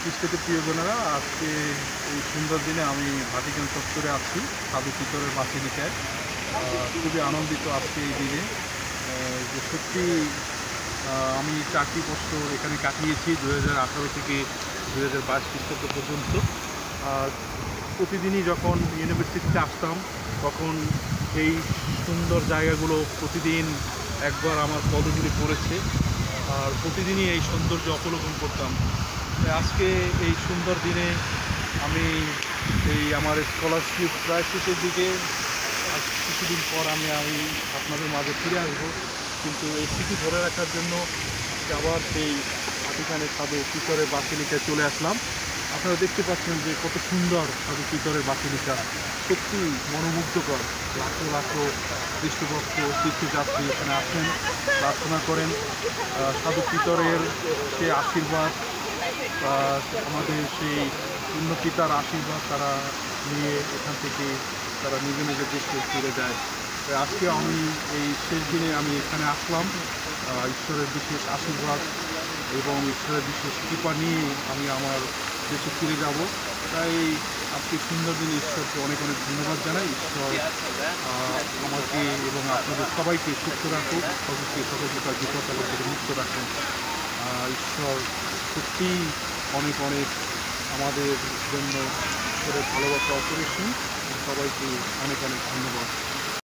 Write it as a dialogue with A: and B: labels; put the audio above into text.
A: খ্রিস্টতে প্রিয়জনেরা, আজকে এই সুন্দর দিনে আমি ভাটিকান চত্বরে আছি সাধু পিতরের বাসিলিকায়। খুবই আনন্দিত আজকে এই দিনে যে সত্যি আমি 4টি বছর এখানে কাটিয়েছি 2018 থেকে 2022 খ্রিস্টাব্দ পর্যন্ত। আর প্রতিদিনই যখন ইউনিভার্সিটিতে আসতাম তখন এই সুন্দর জায়গাগুলো প্রতিদিন একবার আমার পদধূলি পড়েছে, আর প্রতিদিনই এই সৌন্দর্য অবলোকন করতাম। আজকে এই সুন্দর দিনে আমি এই আমার স্কলারশিপ প্রায় শেষের দিকে, আর কিছুদিন পর আমি আপনাদের মাঝে ফিরে আসবো, কিন্তু এই স্মৃতি ধরে রাখার জন্য আবার সেই ভাটিকানের সাধু পিতরের বাসিলিকায় চলে আসলাম। আপনারা দেখতে পাচ্ছেন যে কত সুন্দর সাধু পিতরের বাসিলিকা, সত্যি মনোমুগ্ধকর। লাখো লাখো খ্রিস্টভক্ত তীর্থযাত্রী এখানে আসেন, প্রার্থনা করেন। সাধু পিতরের সে আশীর্বাদ, আমাদের সেই পূর্ণ পিতার আশীর্বাদ তারা নিয়ে এখান থেকে তারা নিজে নিজের দেশে ফিরে যায়। আজকে আমি এই শেষ দিনে আমি এখানে আসলাম ঈশ্বরের বিশেষ আশীর্বাদ এবং ঈশ্বরের বিশেষ কৃপা নিয়ে আমি আমার দেশে ফিরে যাব। তাই আজকে সুন্দর দিনে ঈশ্বরকে অনেক অনেক ধন্যবাদ জানাই। ঈশ্বর আমাকে এবং আপনাদের সবাইকে সুস্থ রাখুক, সকলকে সকলকে তার বিপদ থেকে মুক্ত রাখুন। ঈশ্বর সত্যিই অনেক অনেক আমাদের জন্য ঈশ্বরের ভালোবাসা অপরিসীম। সবাইকে অনেক অনেক ধন্যবাদ।